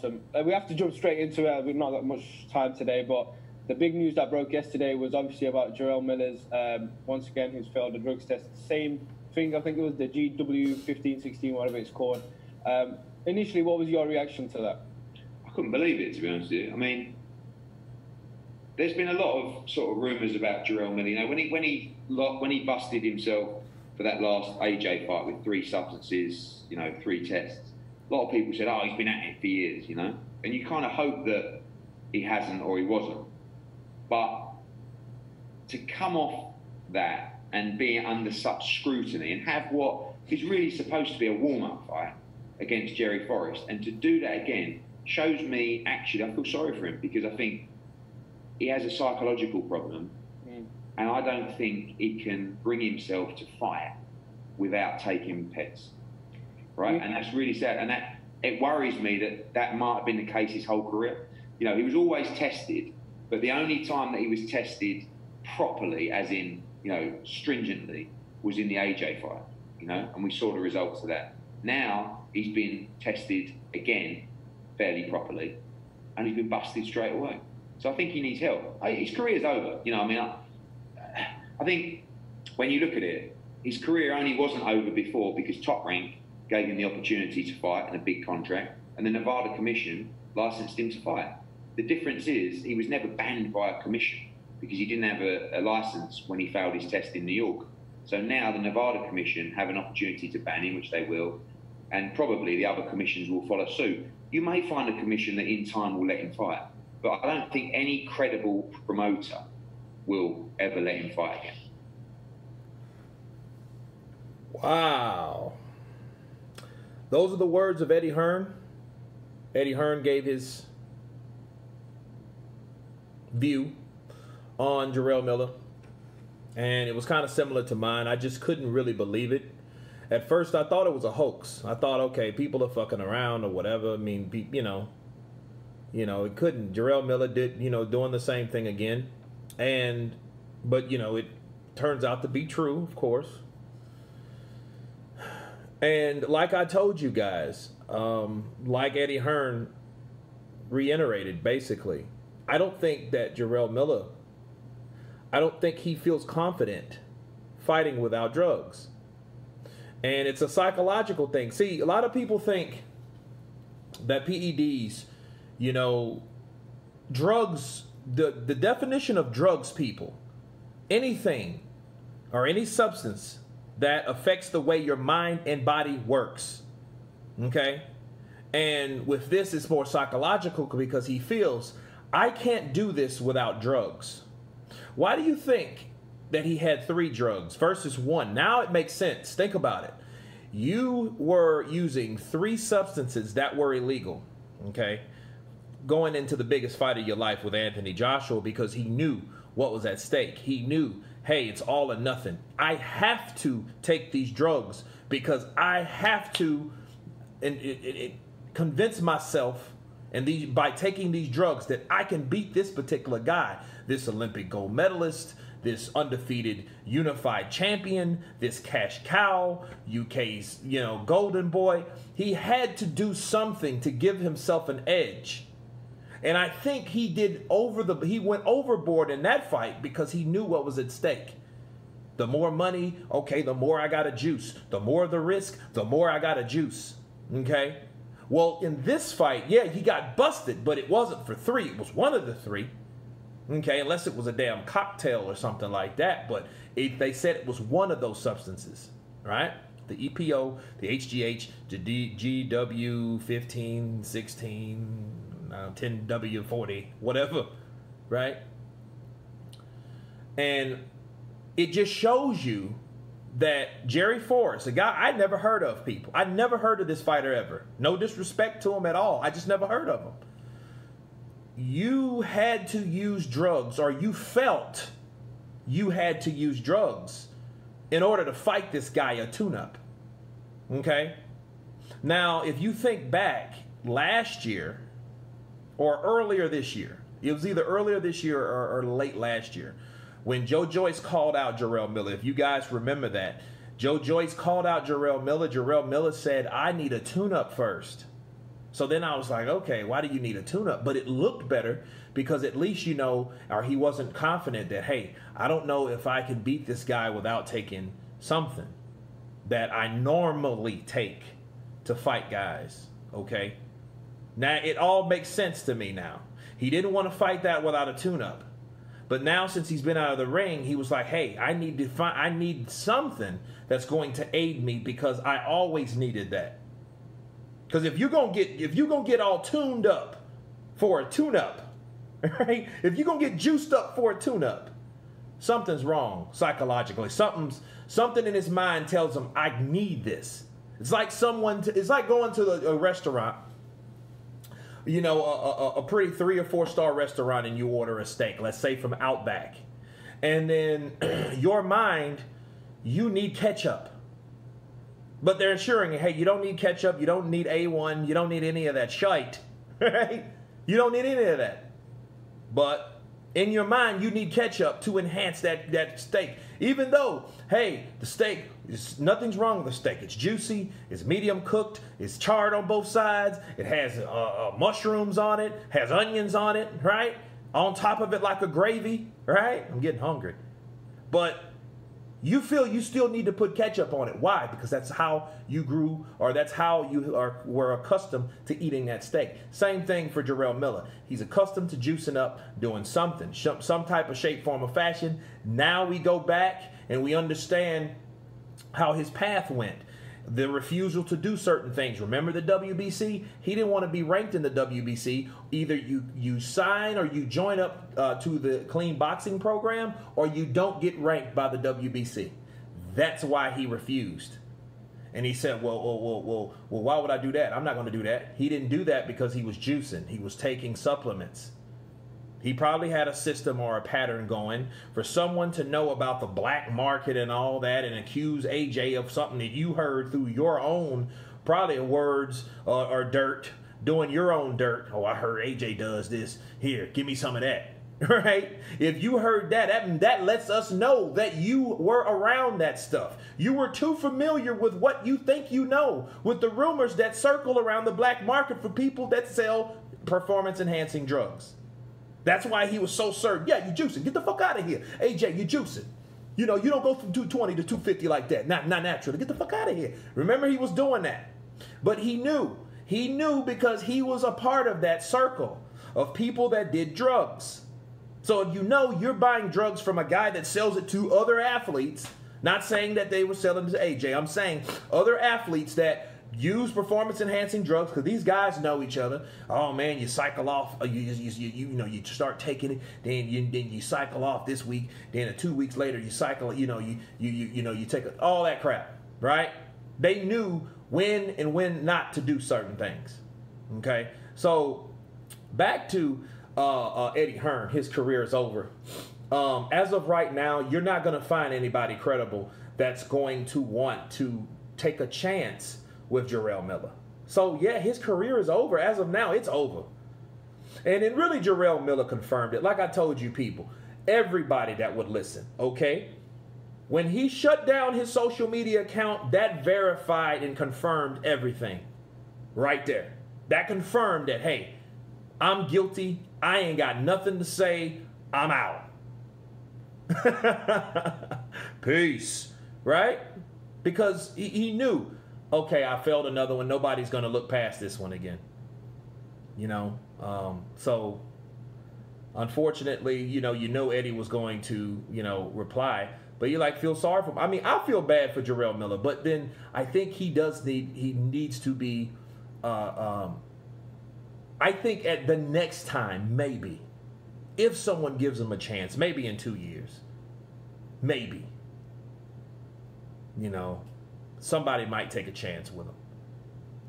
awesome. We have to jump straight into it. We've not got much time today, but the big news that broke yesterday was obviously about Jarrell Miller's, once again, who's failed the drugs test. Same thing, I think it was the GW1516, whatever it's called. Initially, what was your reaction to that? I couldn't believe it, to be honest with you. I mean, there's been a lot of sort of rumours about Jarrell Miller. You know, when he busted himself for that last AJ fight with 3 substances, you know, 3 tests, a lot of people said, oh, he's been at it for years, you know? And you kind of hope that he hasn't or he wasn't. But to come off that and be under such scrutiny and have what is really supposed to be a warm-up fight against Jerry Forrest, and to do that again shows me, actually, I feel sorry for him, because I think he has a psychological problem, and I don't think he can bring himself to fight without taking pets, right? And that's really sad, and that it worries me that might have been the case his whole career. You know, he was always tested, but the only time that he was tested properly, as in, you know, stringently, was in the AJ fight, you know, and we saw the results of that. Now he's been tested again fairly properly, and he's been busted straight away. So I think he needs help. His career's over, you know. I mean, I think when you look at it, his career only wasn't over before because Top Rank gave him the opportunity to fight in a big contract, and the Nevada Commission licensed him to fight. The difference is he was never banned by a commission because he didn't have a license when he failed his test in New York. So now the Nevada Commission have an opportunity to ban him, which they will, and probably the other commissions will follow suit. You may find a commission that in time will let him fight, but I don't think any credible promoter will ever let him fight again. Wow. Those are the words of Eddie Hearn. Eddie Hearn gave his view on Jarrell Miller, and it was kind of similar to mine. I just couldn't really believe it. At first, I thought it was a hoax. I thought, okay, people are fucking around or whatever. I mean, you know, it couldn't. Jarrell Miller did, you know, doing the same thing again, but you know, it turns out to be true, of course. And like I told you guys, like Eddie Hearn reiterated, basically, I don't think that Jarrell Miller, I don't think he feels confident fighting without drugs. And it's a psychological thing. See, a lot of people think that PEDs, you know, drugs, the definition of drugs, people, anything or any substance that affects the way your mind and body works, okay? And with this, it's more psychological because he feels, I can't do this without drugs. Why do you think that he had 3 drugs versus 1? Now it makes sense. Think about it. You were using 3 substances that were illegal, okay, going into the biggest fight of your life with Anthony Joshua, because he knew what was at stake. He knew, hey, it's all or nothing. I have to take these drugs because I have to convince myself, and by taking these drugs, that I can beat this particular guy, this Olympic gold medalist, this undefeated unified champion, this cash cow, UK's, you know, golden boy. He had to do something to give himself an edge. And I think he went overboard in that fight because he knew what was at stake. The more money, okay, the more I got to juice. The more the risk, the more I got to juice. Okay? Well, in this fight, yeah, he got busted, but it wasn't for 3. It was one of the 3. Okay, unless it was a damn cocktail or something like that. But they said it was one of those substances, right? The EPO, the HGH, the GW15, 16, 10W40, whatever, right? And it just shows you that Jerry Forrest, a guy I never heard of, people. I never heard of this fighter ever. No disrespect to him at all. I just never heard of him. You had to use drugs, or you felt you had to use drugs in order to fight this guy, a tune-up. Okay? Now, if you think back last year or earlier this year, it was either earlier this year or late last year, when Joe Joyce called out Jarrell Miller. If you guys remember that, Joe Joyce called out Jarrell Miller. Jarrell Miller said, I need a tune-up first. So then I was like, okay, why do you need a tune-up? But it looked better because at least, you know, or he wasn't confident that, hey, I don't know if I can beat this guy without taking something that I normally take to fight guys, okay? Now, it all makes sense to me now. He didn't want to fight that without a tune-up. But now, since he's been out of the ring, he was like, hey, I need something that's going to aid me because I always needed that. Because if you're gonna get all tuned up for a tune-up, right? If you're gonna get juiced up for a tune-up, something's wrong psychologically. Something in his mind tells him, I need this. It's like it's like going to a restaurant, you know, a pretty 3 or 4 star restaurant, and you order a steak, let's say from Outback, and then your mind, you need ketchup. But they're assuring you, hey, you don't need ketchup, you don't need A1, you don't need any of that shite, right? You don't need any of that. But in your mind, you need ketchup to enhance that steak. Even though, hey, the steak, nothing's wrong with the steak. It's juicy, it's medium cooked, it's charred on both sides, it has mushrooms on it, has onions on it, right? On top of it like a gravy, right? I'm getting hungry. But you feel you still need to put ketchup on it. Why? Because that's how you grew, or that's how you were accustomed to eating that steak. Same thing for Jarrell Miller. He's accustomed to juicing up, doing something, some type of shape, form, or fashion. Now we go back and we understand how his path went. The refusal to do certain things. Remember the WBC? He didn't want to be ranked in the WBC. Either you sign or you join up to the clean boxing program, or you don't get ranked by the WBC. That's why he refused. And he said, well, why would I do that? I'm not going to do that. He didn't do that because he was juicing. He was taking supplements. He probably had a system or a pattern going for someone to know about the black market and all that and accuse AJ of something that you heard through your own probably words or dirt, doing your own dirt. Oh, I heard AJ does this. Here, give me some of that. Right? If you heard that lets us know that you were around that stuff. You were too familiar with what you think you know, with the rumors that circle around the black market for people that sell performance-enhancing drugs. That's why he was so certain. Yeah, you juicing. Get the fuck out of here. AJ, you juicing. You know, you don't go from 220 to 250 like that. Not naturally. Get the fuck out of here. Remember, he was doing that. But he knew. He knew because he was a part of that circle of people that did drugs. So if you know you're buying drugs from a guy that sells it to other athletes, not saying that they were selling to AJ, I'm saying other athletes that use performance-enhancing drugs, because these guys know each other. Oh man, you cycle off. You start taking it, then you cycle off this week. Then 2 weeks later, you cycle. You take all that crap, right? They knew when and when not to do certain things. Okay, so back to Eddie Hearn. His career is over. As of right now, you're not going to find anybody credible that's going to want to take a chance with Jarrell Miller. So yeah, his career is over. As of now, it's over. And then really Jarrell Miller confirmed it. Like I told you people, everybody that would listen, okay? When he shut down his social media account, that verified and confirmed everything right there. That confirmed that, hey, I'm guilty. I ain't got nothing to say. I'm out. Peace. Right? Because he knew, okay, I failed another one. Nobody's going to look past this one again. You know? So, unfortunately, you know Eddie was going to, reply. But you feel sorry for him. I mean, I feel bad for Jarrell Miller. But then I think he needs to be, I think at the next time, maybe, if someone gives him a chance, maybe in 2 years, maybe, somebody might take a chance with him.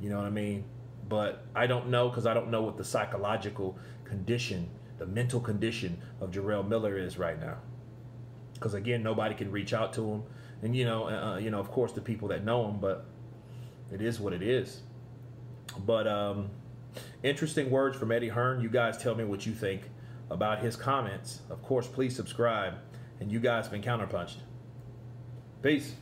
You know what I mean? But I don't know, because I don't know what the psychological condition, the mental condition of Jarrell Miller is right now. Because again, nobody can reach out to him, and of course the people that know him. But it is what it is. But interesting words from Eddie Hearn. You guys tell me what you think about his comments. Of course, please subscribe. And you guys been counterpunched. Peace.